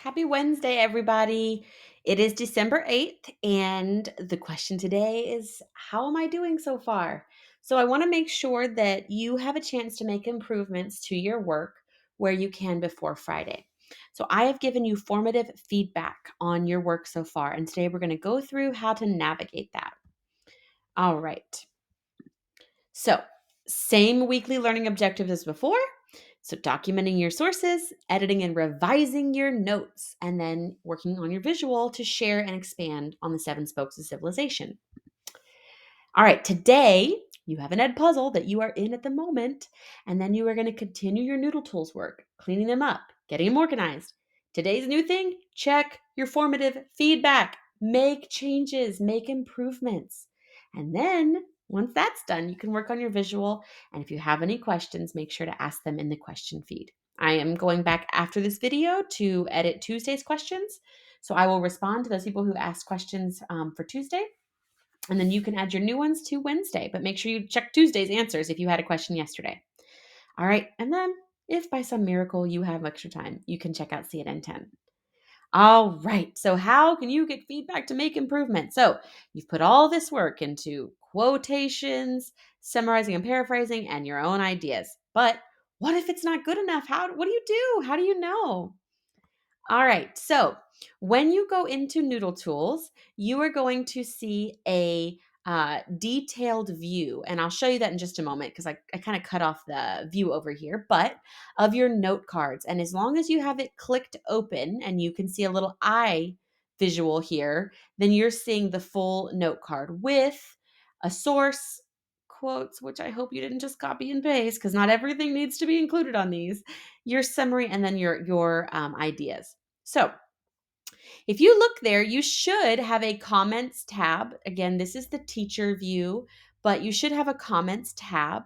Happy Wednesday, everybody. It is December 8th, and the question today is how am I doing so far? So, I want to make sure that you have a chance to make improvements to your work where you can before Friday. So, I have given you formative feedback on your work so far, and today we're going to go through how to navigate that. All right. So, same weekly learning objectives as before. So, documenting your sources, editing and revising your notes, and then working on your visual to share and expand on the seven spokes of civilization. All right, today you have an ed puzzle that you are in at the moment, and then you are going to continue your Noodle Tools work, cleaning them up, getting them organized. Today's new thing check your formative feedback, make changes, make improvements. And then once that's done, you can work on your visual. And if you have any questions, make sure to ask them in the question feed. I am going back after this video to edit Tuesday's questions. So I will respond to those people who asked questions for Tuesday, and then you can add your new ones to Wednesday, but make sure you check Tuesday's answers if you had a question yesterday. All right. And then if by some miracle you have extra time, you can check out CNN 10. All right. So, how can you get feedback to make improvements? So, you've put all this work into quotations, summarizing and paraphrasing, and your own ideas. But what if it's not good enough? What do you do? How do you know? All right. So when you go into Noodle Tools, you are going to see a detailed view. And I'll show you that in just a moment because I kind of cut off the view over here, but of your note cards. And as long as you have it clicked open and you can see a little eye visual here, then you're seeing the full note card with a source, quotes, which I hope you didn't just copy and paste because not everything needs to be included on these, your summary, and then your ideas. So if you look there, you should have a comments tab. Again, this is the teacher view, but you should have a comments tab.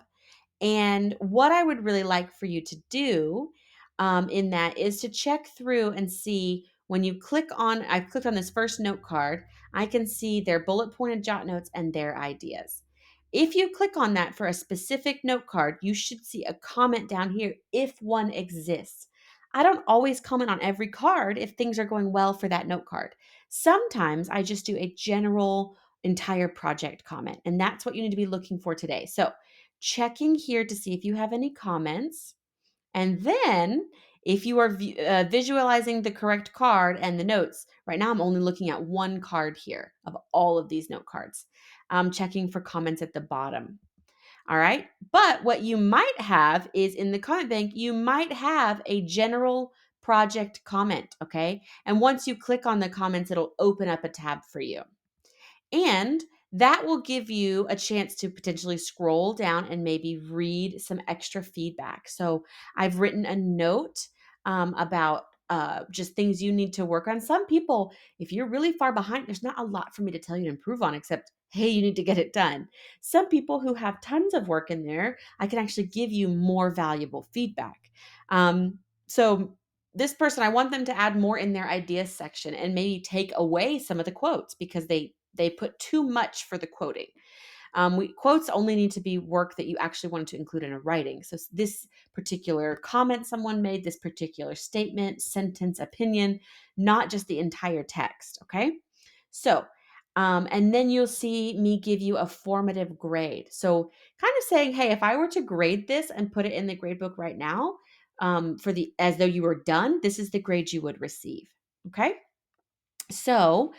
And what I would really like for you to do in that is to check through and see when you click on, I've clicked on this first note card, I can see their bullet pointed jot notes and their ideas. If you click on that for a specific note card, you should see a comment down here if one exists. I don't always comment on every card if things are going well for that note card. Sometimes I just do a general entire project comment, and that's what you need to be looking for today. So, checking here to see if you have any comments. And then if you are visualizing the correct card and the notes, right now I'm only looking at one card here of all of these note cards. I'm checking for comments at the bottom. All right. But what you might have is in the comment bank, you might have a general project comment. Okay. And once you click on the comments, it'll open up a tab for you. And that will give you a chance to potentially scroll down and maybe read some extra feedback. So I've written a note about just things you need to work on. Some people, if you're really far behind, there's not a lot for me to tell you to improve on except, hey, you need to get it done. Some people who have tons of work in there, I can actually give you more valuable feedback. So this person, I want them to add more in their ideas section and maybe take away some of the quotes because they put too much for the quoting. Quotes only need to be work that you actually wanted to include in a writing. So this particular comment someone made, this particular statement, sentence, opinion, not just the entire text. Okay. So, and then you'll see me give you a formative grade. So kind of saying, hey, if I were to grade this and put it in the grade book right now, for the as though you were done, this is the grade you would receive. Okay. So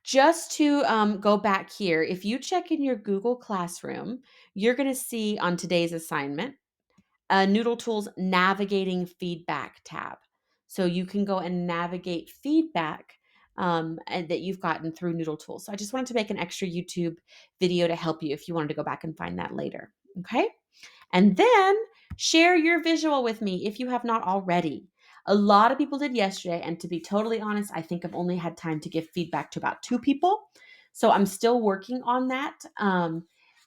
just to go back here, if you check in your Google Classroom, you're going to see on today's assignment a Noodle Tools Navigating Feedback tab. So you can go and navigate feedback and that you've gotten through Noodle Tools. So I just wanted to make an extra YouTube video to help you if you wanted to go back and find that later. Okay. And then share your visual with me if you have not already. A lot of people did yesterday. And to be totally honest, I think I've only had time to give feedback to about two people. So I'm still working on that. And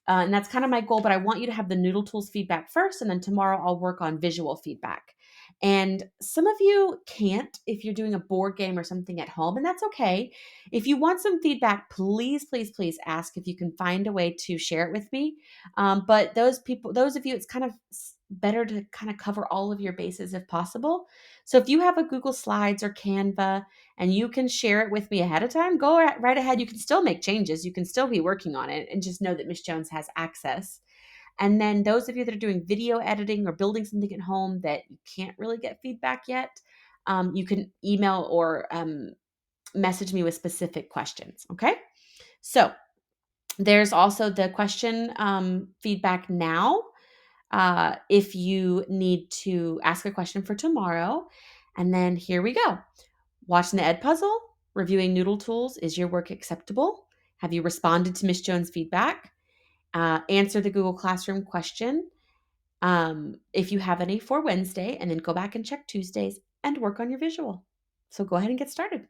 that's kind of my goal, but I want you to have the Noodle Tools feedback first. And then tomorrow I'll work on visual feedback. And some of you can't if you're doing a board game or something at home, and that's okay. If you want some feedback, please, please, please ask if you can find a way to share it with me. But those people, those of you, it's kind of better to kind of cover all of your bases if possible. So if you have a Google Slides or Canva and you can share it with me ahead of time, go right ahead. You can still make changes. You can still be working on it and just know that Miss Jones has access. And then those of you that are doing video editing or building something at home that you can't really get feedback yet, you can email or message me with specific questions. Okay. So there's also the question feedback now. If you need to ask a question for tomorrow. And then here we go. Watching the Ed Puzzle, reviewing Noodle Tools. Is your work acceptable? Have you responded to Miss Jones' feedback? Answer the Google Classroom question. If you have any for Wednesday, and then go back and check Tuesdays and work on your visual. So go ahead and get started.